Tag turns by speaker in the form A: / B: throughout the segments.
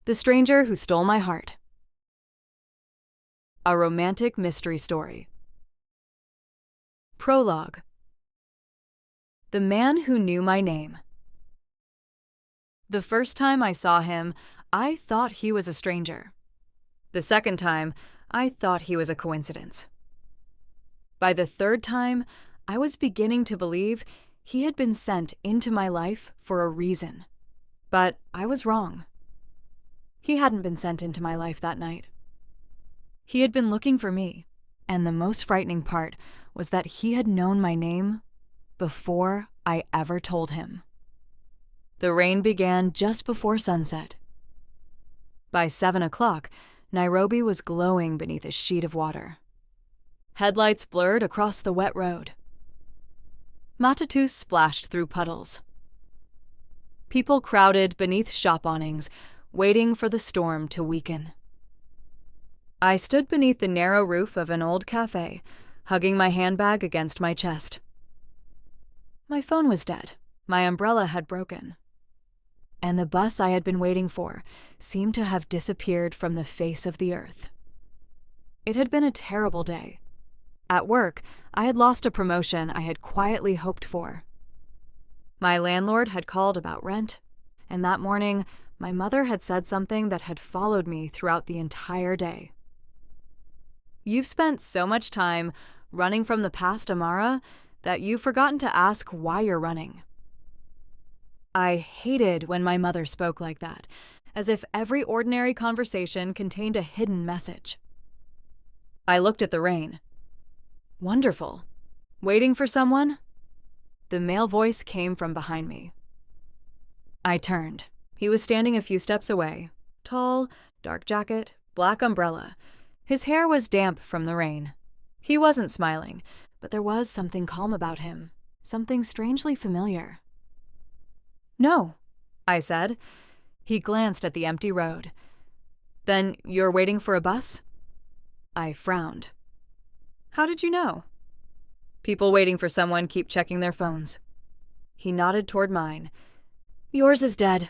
A: The Stranger Who Stole My Heart. A romantic mystery story. Prologue. The Man Who Knew My Name. The first time I saw him, I thought he was a stranger. The second time, I thought he was a coincidence. By the third time, I was beginning to believe he had been sent into my life for a reason. But I was wrong. He hadn't been sent into my life that night. He had been looking for me, and the most frightening part was that he had known my name before I ever told him. The rain began just before sunset. By 7 o'clock, Nairobi was glowing beneath a sheet of water. Headlights blurred across the wet road. Matatus splashed through puddles. People crowded beneath shop awnings, waiting for the storm to weaken. I stood beneath the narrow roof of an old cafe, hugging my handbag against my chest. My phone was dead. My umbrella had broken. And the bus I had been waiting for seemed to have disappeared from the face of the earth. It had been a terrible day. At work, I had lost a promotion I had quietly hoped for. My landlord had called about rent, and that morning, my mother had said something that had followed me throughout the entire day. You've spent so much time running from the past, Amara, that you've forgotten to ask why you're running. I hated when my mother spoke like that, as if every ordinary conversation contained a hidden message. I looked at the rain. Wonderful. Waiting for someone? The male voice came from behind me. I turned. He was standing a few steps away. Tall, dark jacket, black umbrella. His hair was damp from the rain. He wasn't smiling, but there was something calm about him, something strangely familiar. No, I said. He glanced at the empty road. Then you're waiting for a bus? I frowned. How did you know? People waiting for someone keep checking their phones. He nodded toward mine. Yours is dead.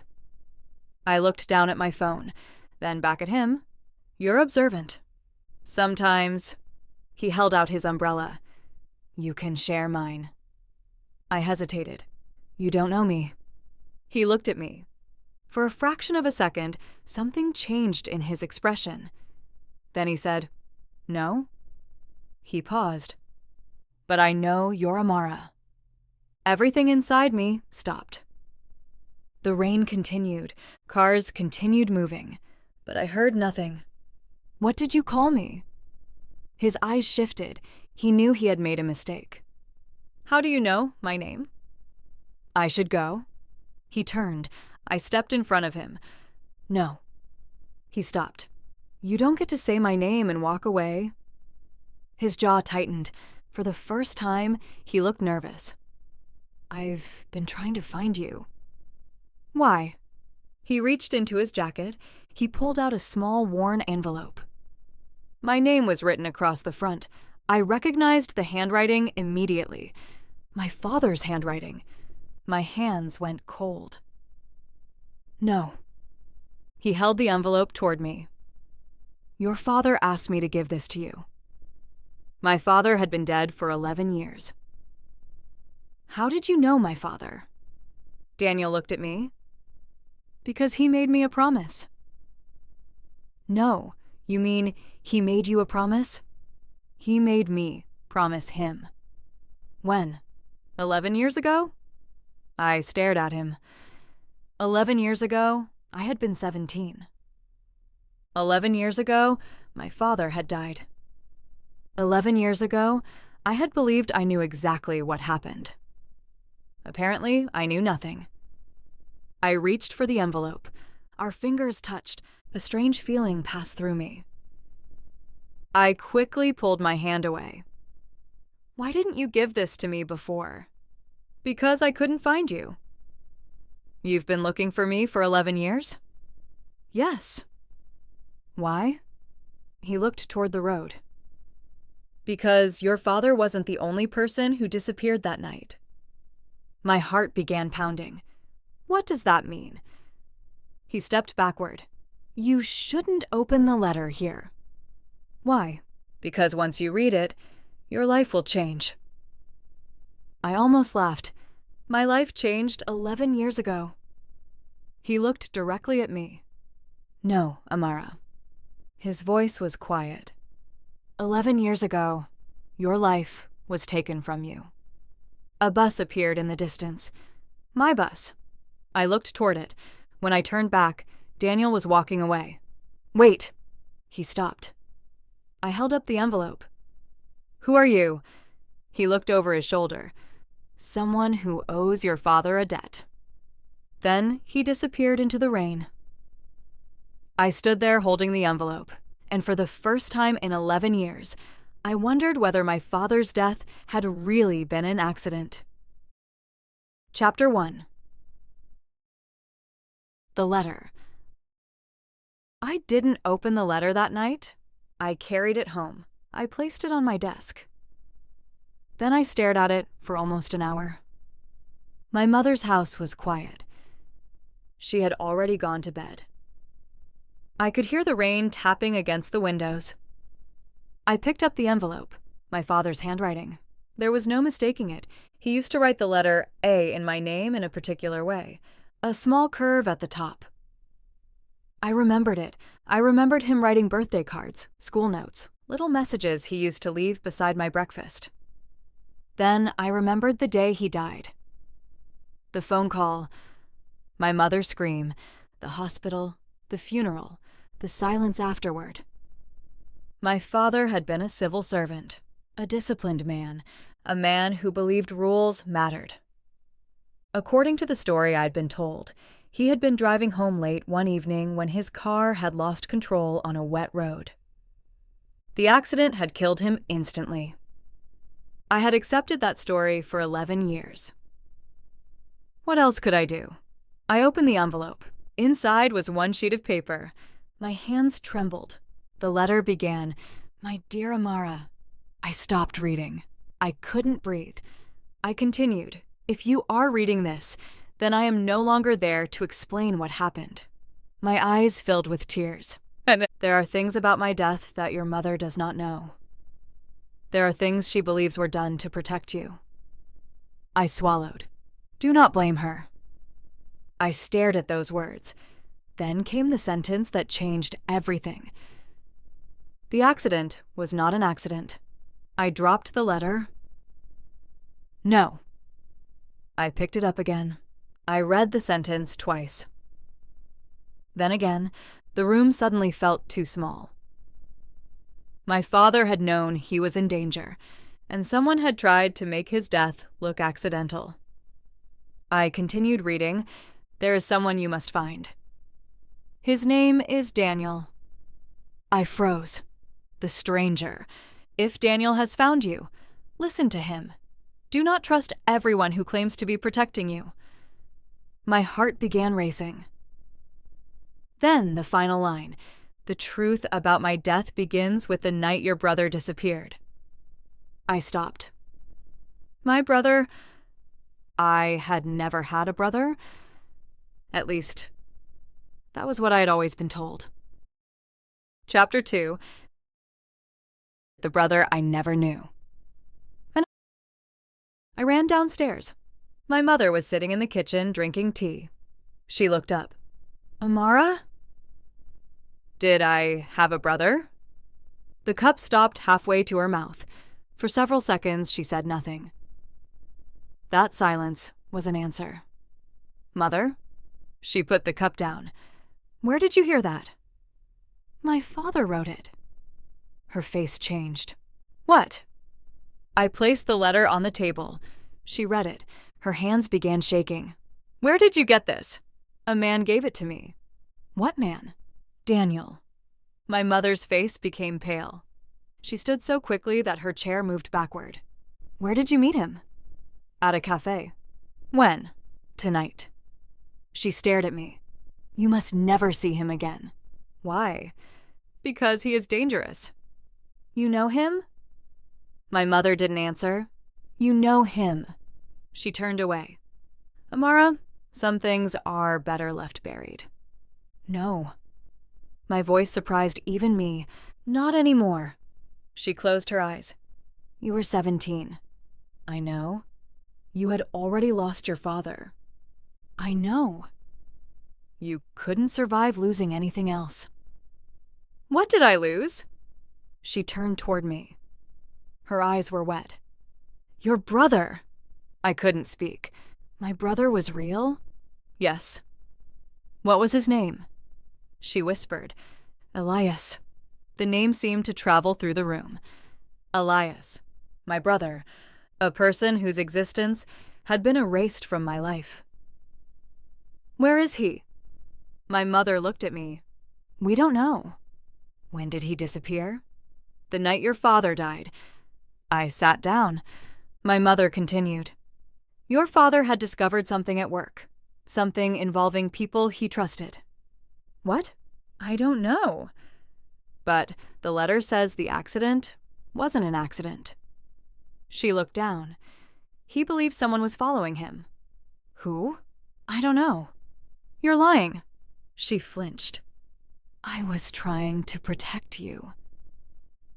A: I looked down at my phone, then back at him. You're observant. Sometimes. He held out his umbrella. You can share mine. I hesitated. You don't know me. He looked at me. For a fraction of a second, something changed in his expression. Then he said, No? He paused. But I know you're Amara. Everything inside me stopped. The rain continued. Cars continued moving. But I heard nothing. What did you call me? His eyes shifted. He knew he had made a mistake. How do you know my name? I should go. He turned. I stepped in front of him. No. He stopped. You don't get to say my name and walk away. His jaw tightened. For the first time, he looked nervous. I've been trying to find you. Why? He reached into his jacket. He pulled out a small, worn envelope. My name was written across the front. I recognized the handwriting immediately. My father's handwriting. My hands went cold. No. He held the envelope toward me. Your father asked me to give this to you. My father had been dead for 11 years. How did you know my father? Daniel looked at me. Because he made me a promise. No, you mean he made you a promise? He made me promise him. When? 11 years ago? I stared at him. 11 years ago, I had been 17. 11 years ago, my father had died. 11 years ago, I had believed I knew exactly what happened. Apparently, I knew nothing. I reached for the envelope. Our fingers touched. A strange feeling passed through me. I quickly pulled my hand away. Why didn't you give this to me before? Because I couldn't find you. You've been looking for me for 11 years? Yes. Why? He looked toward the road. Because your father wasn't the only person who disappeared that night. My heart began pounding. What does that mean? He stepped backward. You shouldn't open the letter here. Why? Because once you read it, your life will change. I almost laughed. My life changed 11 years ago. He looked directly at me. No, Amara. His voice was quiet. 11 years ago, your life was taken from you. A bus appeared in the distance. My bus. I looked toward it. When I turned back, Daniel was walking away. Wait! He stopped. I held up the envelope. Who are you? He looked over his shoulder. Someone who owes your father a debt. Then he disappeared into the rain. I stood there holding the envelope, and for the first time in 11 years, I wondered whether my father's death had really been an accident. Chapter 1. The letter. I didn't open the letter that night. I carried it home. I placed it on my desk. Then I stared at it for almost an hour. My mother's house was quiet. She had already gone to bed. I could hear the rain tapping against the windows. I picked up the envelope, my father's handwriting. There was no mistaking it. He used to write the letter A in my name in a particular way, a small curve at the top. I remembered it. I remembered him writing birthday cards, school notes, little messages he used to leave beside my breakfast. Then I remembered the day he died. The phone call, my mother's scream, the hospital, the funeral, the silence afterward. My father had been a civil servant, a disciplined man, a man who believed rules mattered. According to the story I'd been told, he had been driving home late one evening when his car had lost control on a wet road. The accident had killed him instantly. I had accepted that story for 11 years. What else could I do? I opened the envelope. Inside was one sheet of paper. My hands trembled. The letter began, "My dear Amara." I stopped reading. I couldn't breathe. I continued, "If you are reading this, then I am no longer there to explain what happened." My eyes filled with tears. There are things about my death that your mother does not know. There are things she believes were done to protect you. I swallowed. Do not blame her. I stared at those words. Then came the sentence that changed everything. The accident was not an accident. I dropped the letter. No. I picked it up again. I read the sentence twice. Then again, the room suddenly felt too small. My father had known he was in danger, and someone had tried to make his death look accidental. I continued reading. There is someone you must find. His name is Daniel. I froze. The stranger. If Daniel has found you, listen to him. Do not trust everyone who claims to be protecting you. My heart began racing. Then the final line. The truth about my death begins with the night your brother disappeared. I stopped. My brother... I had never had a brother. At least, that was what I had always been told. Chapter 2. The brother I never knew. I ran downstairs. My mother was sitting in the kitchen drinking tea. She looked up. Amara? Did I have a brother? The cup stopped halfway to her mouth. For several seconds, she said nothing. That silence was an answer. Mother? She put the cup down. Where did you hear that? My father wrote it. Her face changed. What? I placed the letter on the table. She read it. Her hands began shaking. Where did you get this? A man gave it to me. What man? Daniel. My mother's face became pale. She stood so quickly that her chair moved backward. Where did you meet him? At a cafe. When? Tonight. She stared at me. You must never see him again. Why? Because he is dangerous. You know him? My mother didn't answer. You know him. She turned away. Amara, some things are better left buried. No. My voice surprised even me. Not anymore. She closed her eyes. You were 17. I know. You had already lost your father. I know. You couldn't survive losing anything else. What did I lose? She turned toward me. Her eyes were wet. Your brother! I couldn't speak. My brother was real? Yes. What was his name? She whispered. Elias. The name seemed to travel through the room. Elias. My brother. A person whose existence had been erased from my life. Where is he? My mother looked at me. We don't know. When did he disappear? The night your father died. I sat down. My mother continued. Your father had discovered something at work. Something involving people he trusted. What? I don't know. But the letter says the accident wasn't an accident. She looked down. He believed someone was following him. Who? I don't know. You're lying. She flinched. I was trying to protect you.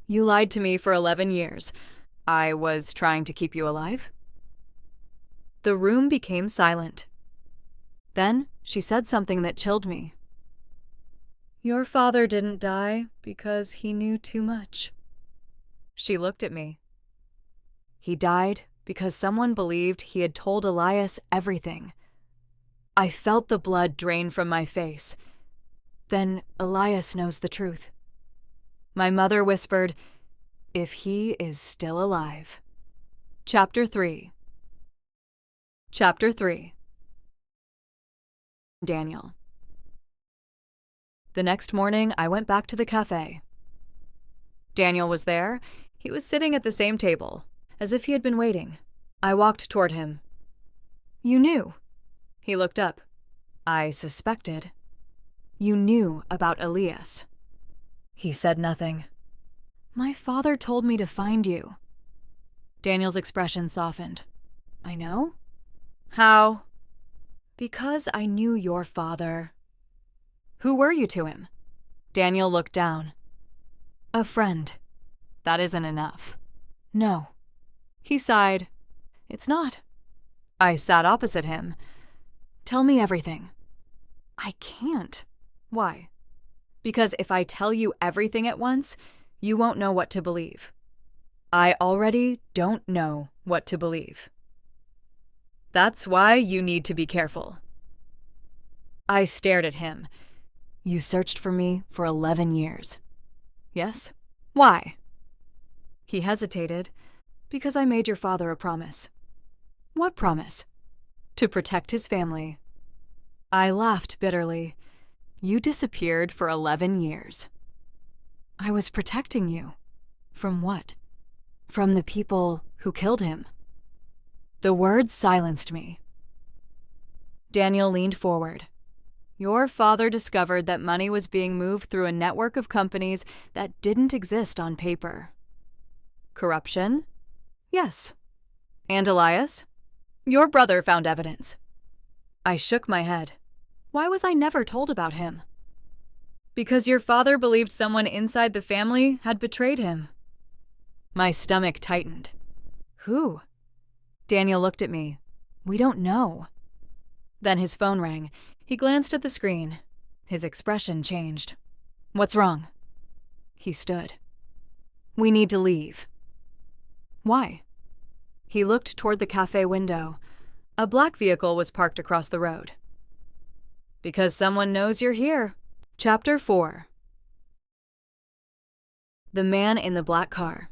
A: You lied to me for 11 years. I was trying to keep you alive? The room became silent. Then she said something that chilled me. Your father didn't die because he knew too much. She looked at me. He died because someone believed he had told Elias everything. I felt the blood drain from my face. Then Elias knows the truth. My mother whispered, if he is still alive. Chapter 3. Chapter 3. Daniel. The next morning, I went back to the cafe. Daniel was there. He was sitting at the same table, as if he had been waiting. I walked toward him. You knew. He looked up. I suspected. You knew about Elias. He said nothing. My father told me to find you. Daniel's expression softened. I know? How? Because I knew your father. Who were you to him? Daniel looked down. A friend. That isn't enough. No. He sighed. It's not. I sat opposite him. Tell me everything. I can't. Why? Because if I tell you everything at once, you won't know what to believe. I already don't know what to believe. That's why you need to be careful. I stared at him. You searched for me for 11 years. Yes? Why? He hesitated. Because I made your father a promise. What promise? To protect his family. I laughed bitterly. You disappeared for 11 years. I was protecting you. From what? From the people who killed him. The words silenced me. Daniel leaned forward. Your father discovered that money was being moved through a network of companies that didn't exist on paper. Corruption? Yes. And Elias? Your brother found evidence. I shook my head. Why was I never told about him? Because your father believed someone inside the family had betrayed him. My stomach tightened. Who? Daniel looked at me. We don't know. Then his phone rang. He glanced at the screen. His expression changed. What's wrong? He stood. We need to leave. Why? He looked toward the cafe window. A black vehicle was parked across the road. Because someone knows you're here. Chapter 4. The man in the black car.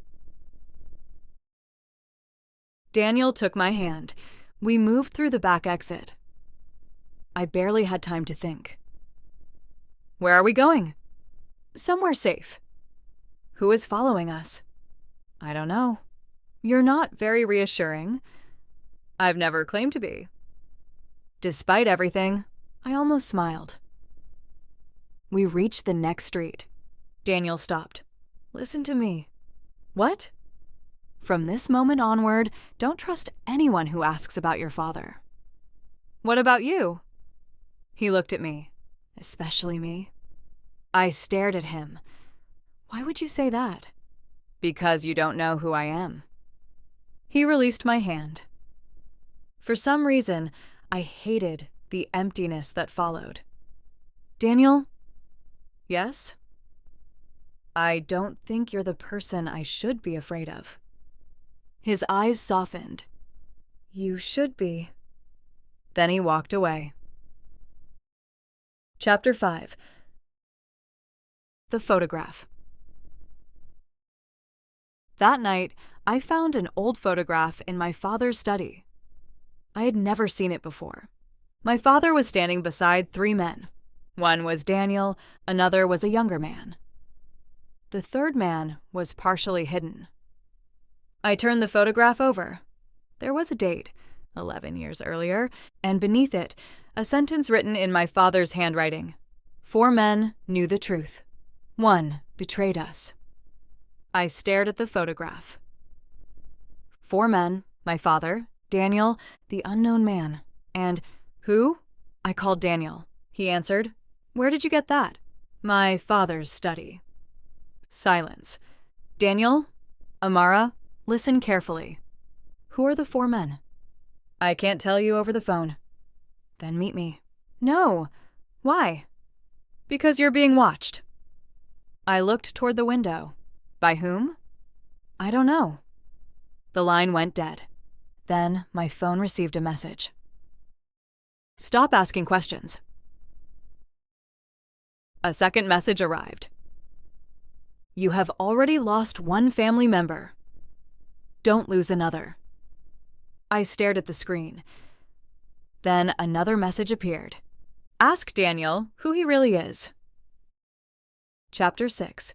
A: Daniel took my hand. We moved through the back exit. I barely had time to think. Where are we going? Somewhere safe. Who is following us? I don't know. You're not very reassuring. I've never claimed to be. Despite everything, I almost smiled. We reached the next street. Daniel stopped. Listen to me. What? From this moment onward, don't trust anyone who asks about your father. What about you? He looked at me. Especially me. I stared at him. Why would you say that? Because you don't know who I am. He released my hand. For some reason, I hated the emptiness that followed. Daniel? Yes? I don't think you're the person I should be afraid of. His eyes softened. You should be. Then he walked away. Chapter 5. The photograph. That night, I found an old photograph in my father's study. I had never seen it before. My father was standing beside 3 men. One was Daniel, another was a younger man. The third man was partially hidden. I turned the photograph over. There was a date, 11 years earlier, and beneath it, a sentence written in my father's handwriting. 4 men knew the truth. 1 betrayed us. I stared at the photograph. 4 men, my father, Daniel, the unknown man, and who? I called Daniel. He answered, Where did you get that? My father's study. Silence. Daniel? Amara? Listen carefully. Who are the 4 men? I can't tell you over the phone. Then meet me. No. Why? Because you're being watched. I looked toward the window. By whom? I don't know. The line went dead. Then my phone received a message. Stop asking questions. A second message arrived. You have already lost 1 family member. Don't lose another. I stared at the screen. Then another message appeared. Ask Daniel who he really is. Chapter 6.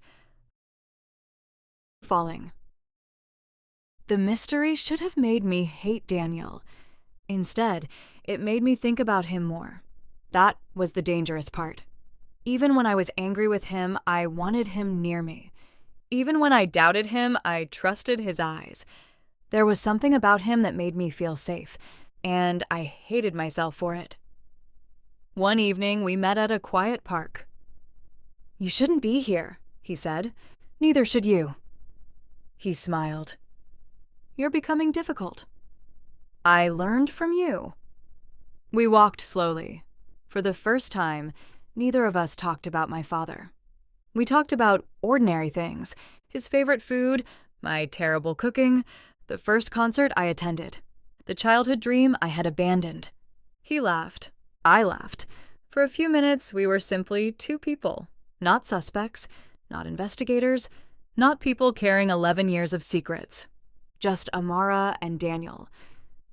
A: Falling. The mystery should have made me hate Daniel. Instead, it made me think about him more. That was the dangerous part. Even when I was angry with him, I wanted him near me. Even when I doubted him, I trusted his eyes. There was something about him that made me feel safe, and I hated myself for it. One evening, we met at a quiet park. You shouldn't be here, he said. Neither should you. He smiled. You're becoming difficult. I learned from you. We walked slowly. For the first time, neither of us talked about my father. We talked about ordinary things, his favorite food, my terrible cooking, the first concert I attended, the childhood dream I had abandoned. He laughed. I laughed. For a few minutes, we were simply 2 people, not suspects, not investigators, not people carrying 11 years of secrets. Just Amara and Daniel.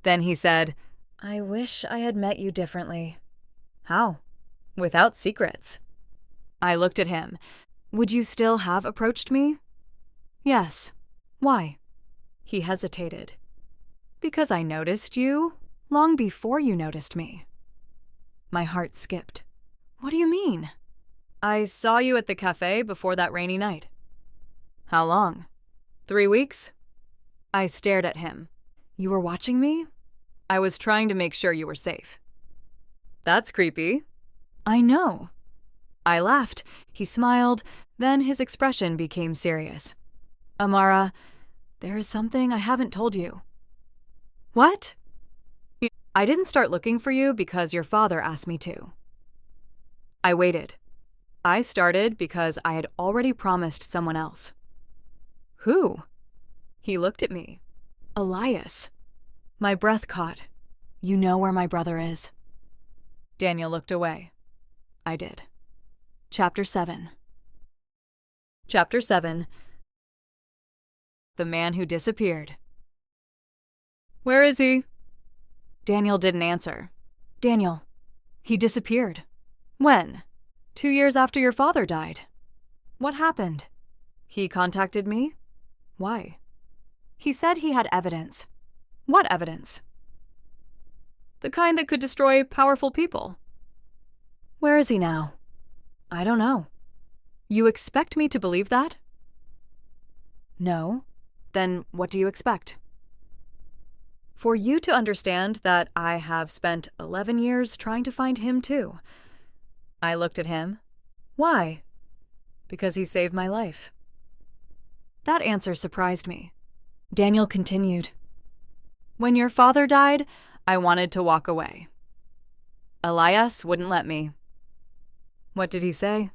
A: Then he said, I wish I had met you differently. How? Without secrets. I looked at him. Would you still have approached me? Yes. Why? He hesitated. Because I noticed you long before you noticed me. My heart skipped. What do you mean? I saw you at the cafe before that rainy night. How long? 3 weeks? I stared at him. You were watching me? I was trying to make sure you were safe. That's creepy. I know. I laughed. He smiled. Then his expression became serious. Amara, there is something I haven't told you. What? I didn't start looking for you because your father asked me to. I waited. I started because I had already promised someone else. Who? He looked at me. Elias. My breath caught. You know where my brother is. Daniel looked away. I did. Chapter 7. Chapter 7. The man who disappeared. Where is he? Daniel didn't answer. Daniel. He disappeared. When? 2 years after your father died. What happened? He contacted me. Why? He said he had evidence. What evidence? The kind that could destroy powerful people. Where is he now? I don't know. You expect me to believe that? No. Then what do you expect? For you to understand that I have spent 11 years trying to find him too. I looked at him. Why? Because he saved my life. That answer surprised me. Daniel continued. When your father died, I wanted to walk away. Elias wouldn't let me. What did he say?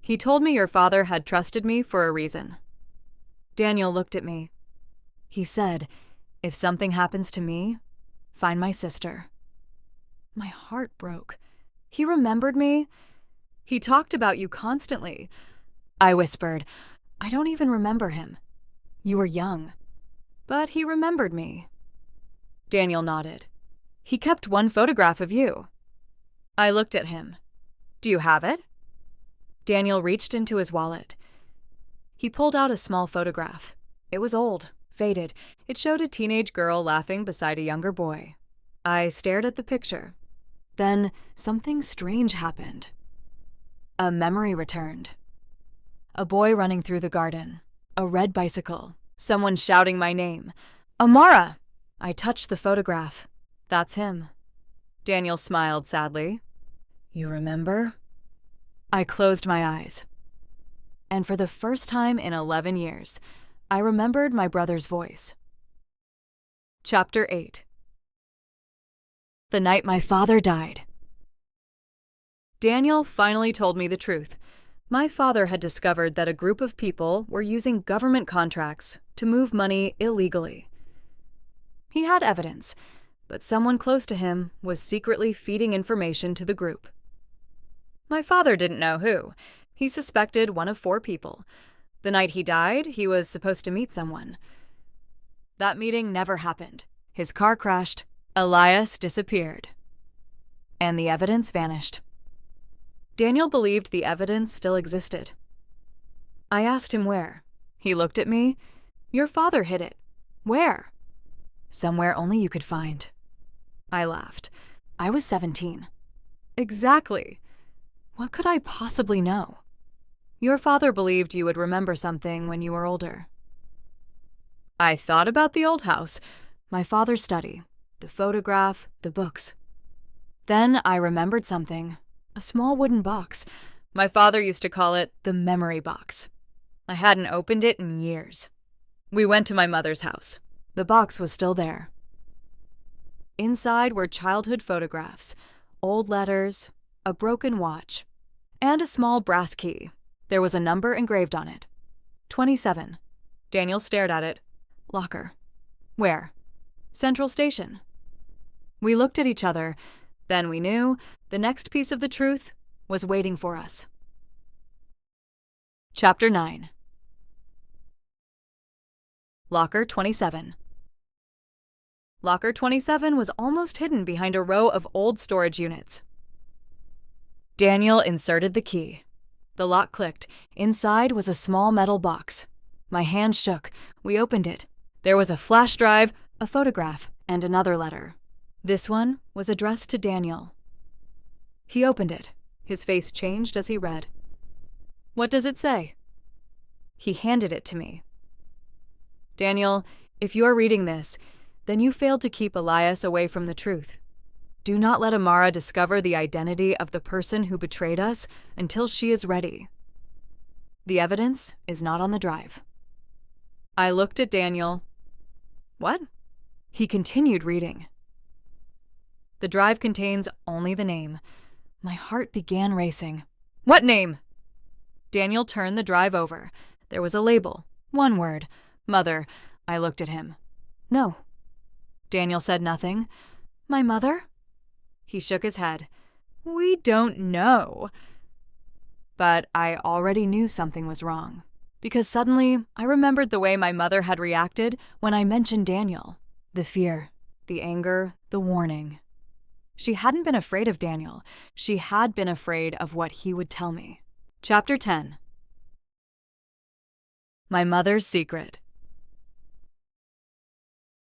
A: He told me your father had trusted me for a reason. Daniel looked at me. He said, if something happens to me, find my sister. My heart broke. He remembered me. He talked about you constantly. I whispered, I don't even remember him. You were young. But he remembered me. Daniel nodded. He kept one photograph of you. I looked at him. Do you have it? Daniel reached into his wallet. He pulled out a small photograph. It was old, faded. It showed a teenage girl laughing beside a younger boy. I stared at the picture. Then something strange happened. A memory returned. A boy running through the garden. A red bicycle. Someone shouting my name. Amara! I touched the photograph. That's him. Daniel smiled sadly. You remember? I closed my eyes. And for the first time in 11 years, I remembered my brother's voice. Chapter 8. The night my father died. Daniel finally told me the truth. My father had discovered that a group of people were using government contracts to move money illegally. He had evidence, but someone close to him was secretly feeding information to the group. My father didn't know who. He suspected one of 4 people. The night he died, he was supposed to meet someone. That meeting never happened. His car crashed. Elias disappeared. And the evidence vanished. Daniel believed the evidence still existed. I asked him where. He looked at me. Your father hid it. Where? Somewhere only you could find. I laughed. I was 17. Exactly. What could I possibly know? Your father believed you would remember something when you were older. I thought about the old house, my father's study, the photograph, the books. Then I remembered something, a small wooden box. My father used to call it the memory box. I hadn't opened it in years. We went to my mother's house. The box was still there. Inside were childhood photographs, old letters, a broken watch, and a small brass key. There was a number engraved on it. 27. Daniel stared at it. Locker. Where? Central Station. We looked at each other. Then we knew the next piece of the truth was waiting for us. Chapter 9. Locker 27. Locker 27 was almost hidden behind a row of old storage units. Daniel inserted the key. The lock clicked. Inside was a small metal box. My hand shook. We opened it. There was a flash drive, a photograph, and another letter. This one was addressed to Daniel. He opened it. His face changed as he read. What does it say? He handed it to me. Daniel, if you're reading this, then you failed to keep Elias away from the truth. Do not let Amara discover the identity of the person who betrayed us until she is ready. The evidence is not on the drive. I looked at Daniel. What? He continued reading. The drive contains only the name. My heart began racing. What name? Daniel turned the drive over. There was a label. One word. Mother. I looked at him. No. Daniel said nothing. My mother? He shook his head. We don't know. But I already knew something was wrong, because suddenly I remembered the way my mother had reacted when I mentioned Daniel. The fear, the anger, the warning. She hadn't been afraid of Daniel. She had been afraid of what he would tell me. Chapter 10. My mother's secret.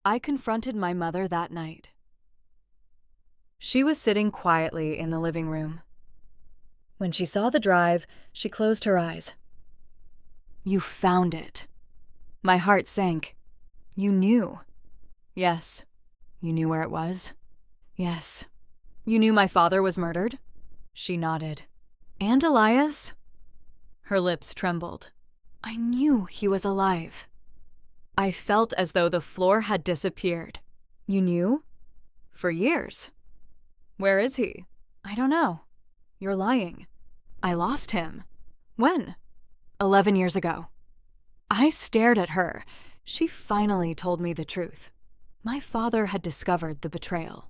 A: I confronted my mother that night. She was sitting quietly in the living room. When she saw the drive, she closed her eyes. You found it. My heart sank. You knew. Yes. You knew where it was? Yes. You knew my father was murdered? She nodded. And Elias? Her lips trembled. I knew he was alive. I felt as though the floor had disappeared. You knew? For years. Where is he? I don't know. You're lying. I lost him. When? 11 years ago. I stared at her. She finally told me the truth. My father had discovered the betrayal.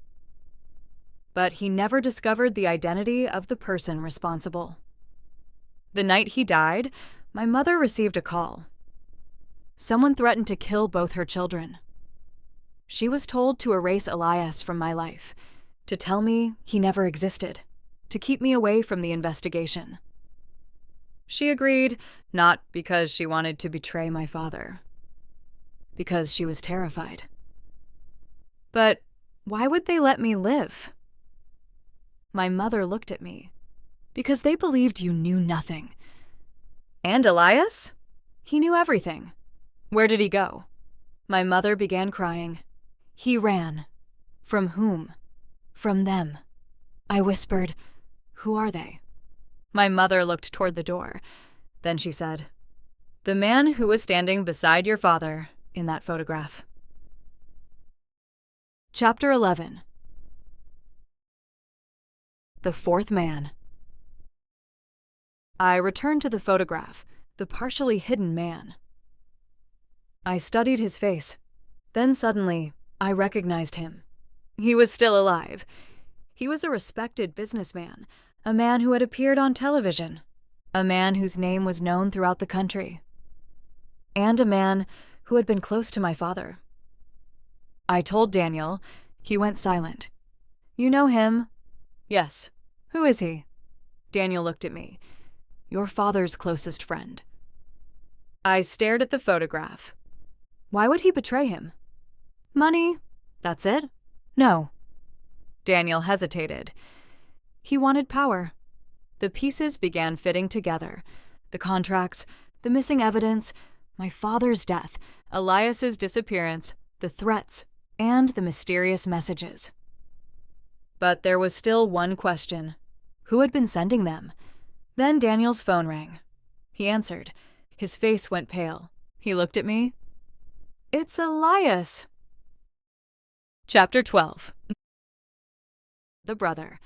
A: But he never discovered the identity of the person responsible. The night he died, my mother received a call. Someone threatened to kill both her children. She was told to erase Elias from my life, to tell me he never existed, to keep me away from the investigation. She agreed, not because she wanted to betray my father, because she was terrified. But why would they let me live? My mother looked at me. Because they believed you knew nothing. And Elias? He knew everything. Where did he go? My mother began crying. He ran. From whom? From them. I whispered, Who are they? My mother looked toward the door. Then she said, The man who was standing beside your father in that photograph. Chapter 11. The Fourth Man. I returned to the photograph, the partially hidden man. I studied his face. Then suddenly, I recognized him. He was still alive. He was a respected businessman, a man who had appeared on television, a man whose name was known throughout the country, and a man who had been close to my father. I told Daniel. He went silent. You know him? Yes. Who is he? Daniel looked at me. Your father's closest friend. I stared at the photograph. Why would he betray him? Money? That's it? No. Daniel hesitated. He wanted power. The pieces began fitting together. The contracts, the missing evidence, my father's death, Elias's disappearance, the threats, and the mysterious messages. But there was still one question. Who had been sending them? Then Daniel's phone rang. He answered. His face went pale. He looked at me. It's Elias. Chapter 12. The brother.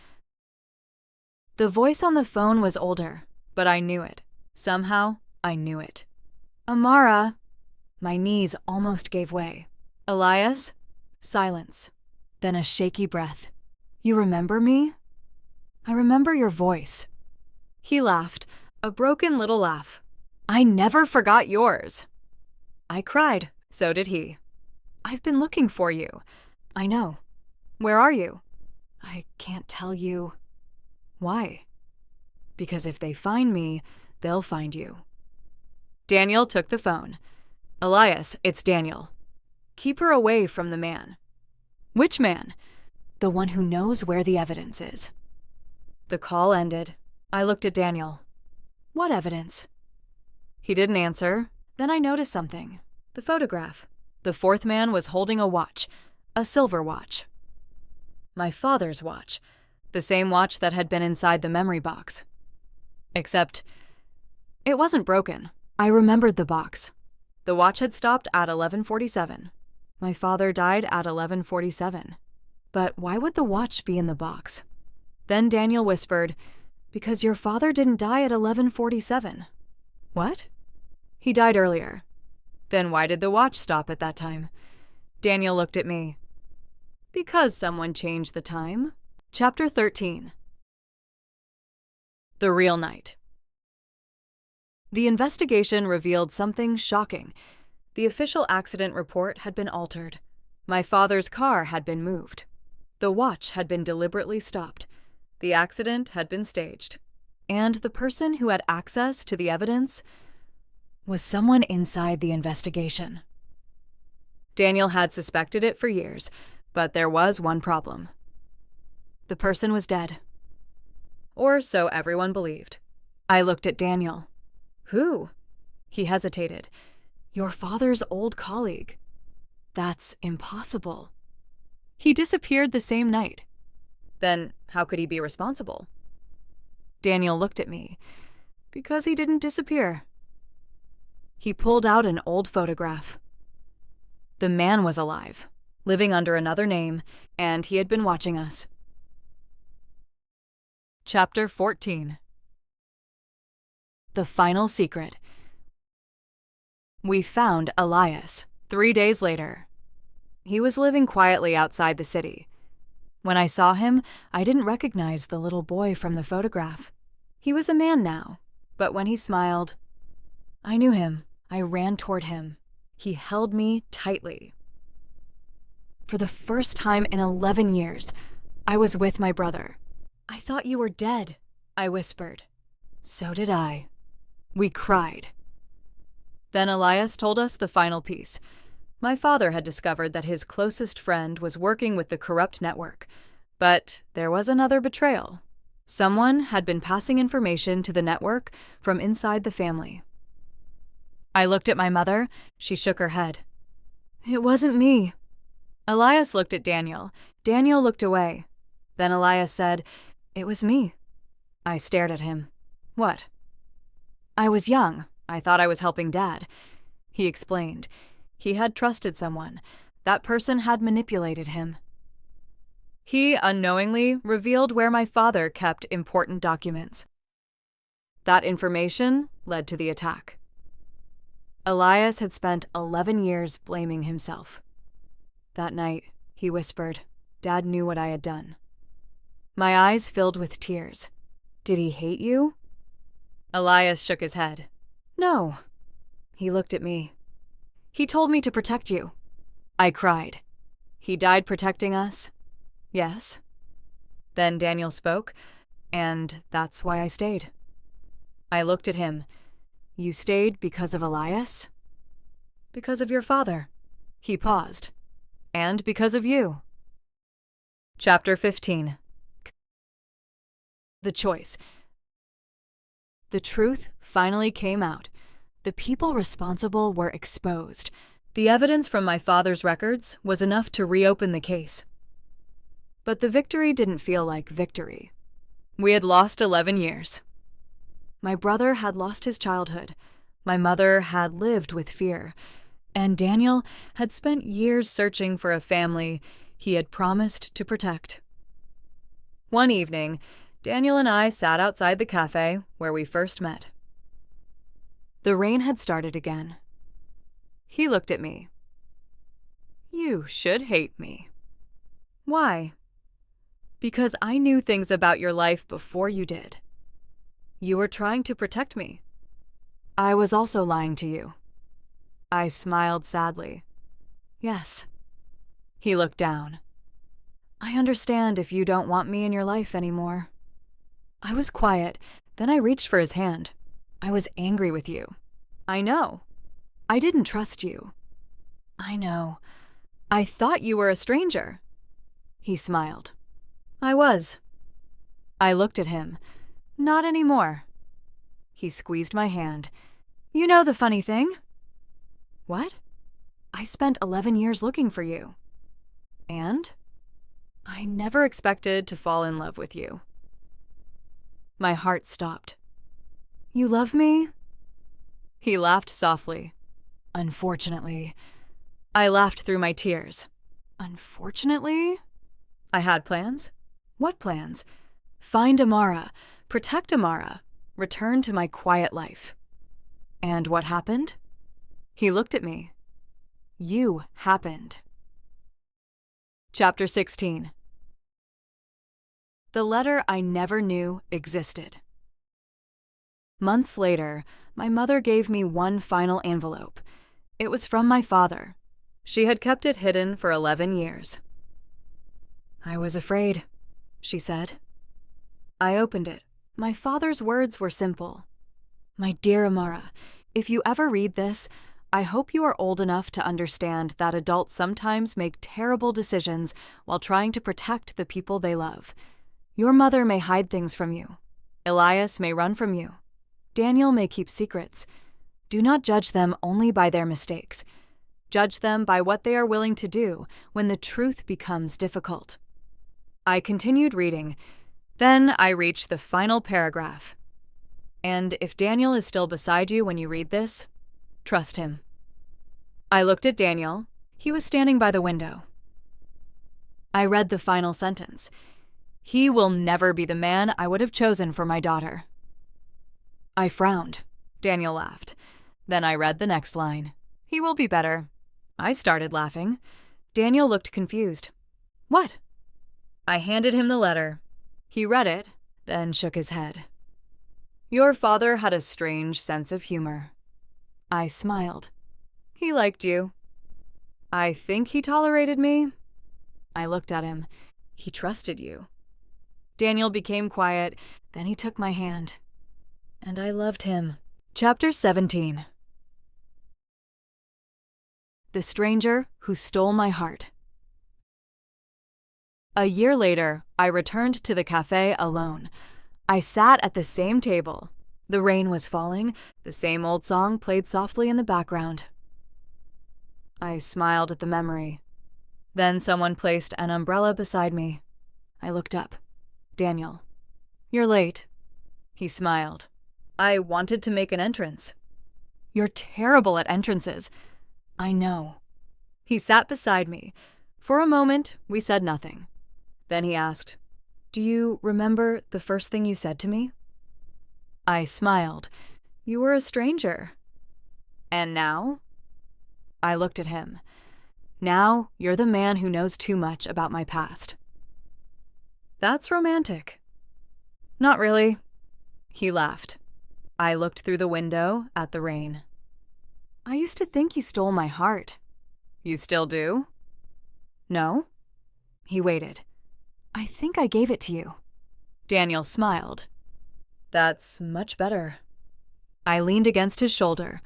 A: The voice on the phone was older, but I knew it. Somehow, I knew it. Amara. My knees almost gave way. Elias? Silence. Then a shaky breath. You remember me? I remember your voice. He laughed, a broken little laugh. I never forgot yours. I cried. So did he. I've been looking for you. I know. Where are you? I can't tell you. Why? Because if they find me, they'll find you. Daniel took the phone. Elias, it's Daniel. Keep her away from the man. Which man? The one who knows where the evidence is. The call ended. I looked at Daniel. What evidence? He didn't answer. Then I noticed something. The photograph. The fourth man was holding a watch, a silver watch. My father's watch, the same watch that had been inside the memory box. Except, it wasn't broken. I remembered the box. The watch had stopped at 11:47. My father died at 11:47. But why would the watch be in the box? Then Daniel whispered, Because your father didn't die at 11:47. What? He died earlier. Then why did the watch stop at that time? Daniel looked at me. Because someone changed the time. Chapter 13. The real night. The investigation revealed something shocking. The official accident report had been altered. My father's car had been moved. The watch had been deliberately stopped. The accident had been staged. And the person who had access to the evidence was someone inside the investigation. Daniel had suspected it for years, but there was one problem. The person was dead. Or so everyone believed. I looked at Daniel. Who? He hesitated. Your father's old colleague. That's impossible. He disappeared the same night. Then how could he be responsible? Daniel looked at me. Because he didn't disappear. He pulled out an old photograph. The man was alive, living under another name, and he had been watching us. Chapter 14. The Final Secret. We found Elias 3 days later. He was living quietly outside the city. When I saw him, I didn't recognize the little boy from the photograph. He was a man now, but when he smiled, I knew him. I ran toward him. He held me tightly. For the first time in 11 years, I was with my brother. I thought you were dead, I whispered. So did I. We cried. Then Elias told us the final piece. My father had discovered that his closest friend was working with the corrupt network, but there was another betrayal. Someone had been passing information to the network from inside the family. I looked at my mother. She shook her head. It wasn't me. Elias looked at Daniel. Daniel looked away. Then Elias said, It was me. I stared at him. What? I was young. I thought I was helping Dad. He explained. He had trusted someone. That person had manipulated him. He unknowingly revealed where my father kept important documents. That information led to the attack. Elias had spent 11 years blaming himself. That night, he whispered, Dad knew what I had done. My eyes filled with tears. Did he hate you? Elias shook his head. No. He looked at me. He told me to protect you. I cried. He died protecting us? Yes. Then Daniel spoke, and that's why I stayed. I looked at him. You stayed because of Elias? Because of your father. He paused. And because of you. Chapter 15. The choice. The truth finally came out. The people responsible were exposed. The evidence from my father's records was enough to reopen the case. But the victory didn't feel like victory. We had lost 11 years. My brother had lost his childhood. My mother had lived with fear. And Daniel had spent years searching for a family he had promised to protect. One evening, Daniel and I sat outside the cafe where we first met. The rain had started again. He looked at me. You should hate me. Why? Because I knew things about your life before you did. You were trying to protect me. I was also lying to you. I smiled sadly. Yes. He looked down. I understand if you don't want me in your life anymore. I was quiet, then I reached for his hand. I was angry with you. I know. I didn't trust you. I know. I thought you were a stranger. He smiled. I was. I looked at him. Not anymore. He squeezed my hand. You know the funny thing? What? I spent 11 years looking for you. And? I never expected to fall in love with you. My heart stopped. You love me? He laughed softly. Unfortunately. I laughed through my tears. Unfortunately? I had plans. What plans? Find Amara, protect Amara, return to my quiet life. And what happened? He looked at me. You happened. Chapter 16. The letter I never knew existed. Months later, my mother gave me one final envelope. It was from my father. She had kept it hidden for 11 years. I was afraid, she said. I opened it. My father's words were simple. My dear Amara, if you ever read this, I hope you are old enough to understand that adults sometimes make terrible decisions while trying to protect the people they love. Your mother may hide things from you. Elias may run from you. Daniel may keep secrets. Do not judge them only by their mistakes. Judge them by what they are willing to do when the truth becomes difficult. I continued reading. Then I reached the final paragraph. And if Daniel is still beside you when you read this, trust him. I looked at Daniel. He was standing by the window. I read the final sentence. He will never be the man I would have chosen for my daughter. I frowned. Daniel laughed. Then I read the next line. He will be better. I started laughing. Daniel looked confused. What? I handed him the letter. He read it, then shook his head. Your father had a strange sense of humor. I smiled. He liked you. I think he tolerated me. I looked at him. He trusted you. Daniel became quiet, then he took my hand. And I loved him. Chapter 17. The Stranger Who Stole My Heart. A year later, I returned to the cafe alone. I sat at the same table. The rain was falling. The same old song played softly in the background. I smiled at the memory. Then someone placed an umbrella beside me. I looked up. Daniel. You're late. He smiled. I wanted to make an entrance. You're terrible at entrances. I know. He sat beside me. For a moment, we said nothing. Then he asked, Do you remember the first thing you said to me? I smiled. You were a stranger. And now? I looked at him. Now, you're the man who knows too much about my past. That's romantic. Not really. He laughed. I looked through the window at the rain. I used to think you stole my heart. You still do? No. He waited. I think I gave it to you. Daniel smiled. That's much better. I leaned against his shoulder.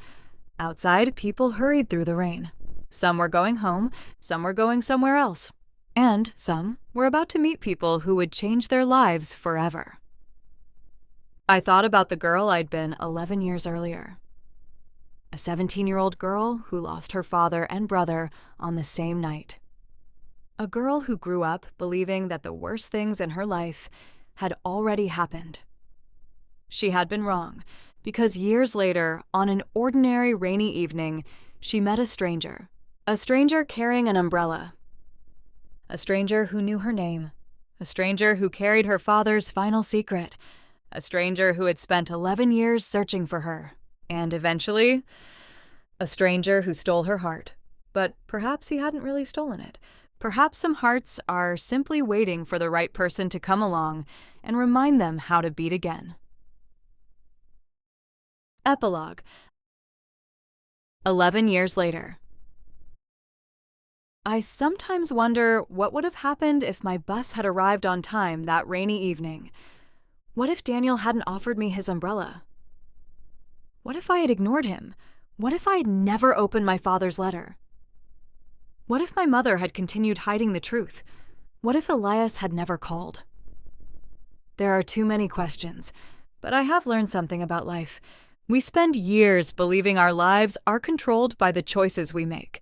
A: Outside, people hurried through the rain. Some were going home, some were going somewhere else. And some were about to meet people who would change their lives forever. I thought about the girl I'd been 11 years earlier. A 17-year-old girl who lost her father and brother on the same night. A girl who grew up believing that the worst things in her life had already happened. She had been wrong, because years later, on an ordinary rainy evening, she met a stranger carrying an umbrella. A stranger who knew her name. A stranger who carried her father's final secret. A stranger who had spent 11 years searching for her. And eventually, a stranger who stole her heart. But perhaps he hadn't really stolen it. Perhaps some hearts are simply waiting for the right person to come along and remind them how to beat again. Epilogue. 11 years later. I sometimes wonder what would have happened if my bus had arrived on time that rainy evening. What if Daniel hadn't offered me his umbrella? What if I had ignored him? What if I had never opened my father's letter? What if my mother had continued hiding the truth? What if Elias had never called? There are too many questions, but I have learned something about life. We spend years believing our lives are controlled by the choices we make.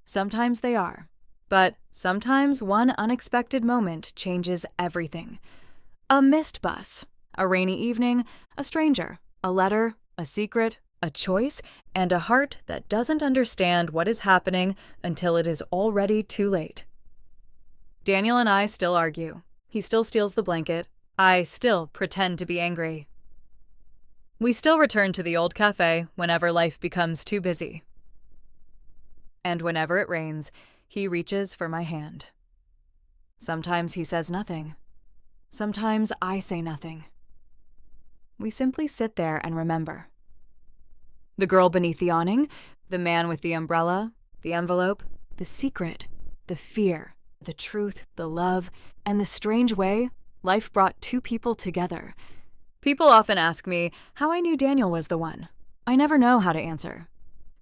A: Sometimes they are, but sometimes one unexpected moment changes everything. A missed bus, a rainy evening, a stranger, a letter, a secret, a choice, and a heart that doesn't understand what is happening until it is already too late. Daniel and I still argue. He still steals the blanket. I still pretend to be angry. We still return to the old cafe whenever life becomes too busy. And whenever it rains, he reaches for my hand. Sometimes he says nothing. Sometimes I say nothing. We simply sit there and remember. The girl beneath the awning, the man with the umbrella, the envelope, the secret, the fear, the truth, the love, and the strange way life brought two people together. People often ask me how I knew Daniel was the one. I never know how to answer.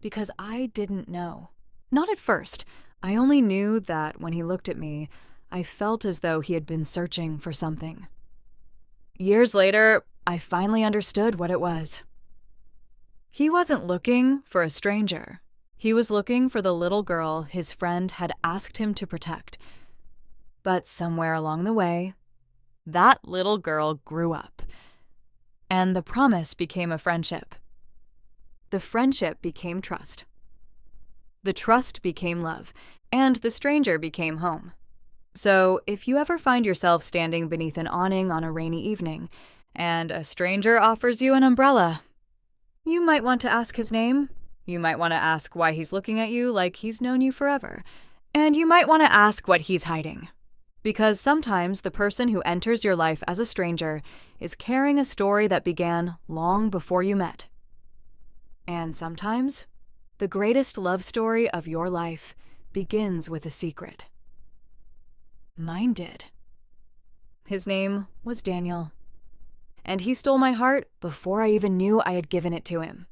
A: Because I didn't know. Not at first. I only knew that when he looked at me, I felt as though he had been searching for something. Years later, I finally understood what it was. He wasn't looking for a stranger. He was looking for the little girl his friend had asked him to protect. But somewhere along the way, that little girl grew up. and the promise became a friendship. The friendship became trust. The trust became love, and the stranger became home. So, if you ever find yourself standing beneath an awning on a rainy evening, and a stranger offers you an umbrella, you might want to ask his name, you might want to ask why he's looking at you like he's known you forever, and you might want to ask what he's hiding. Because sometimes the person who enters your life as a stranger is carrying a story that began long before you met. And sometimes, the greatest love story of your life begins with a secret. Mine did. His name was Daniel, and he stole my heart before I even knew I had given it to him.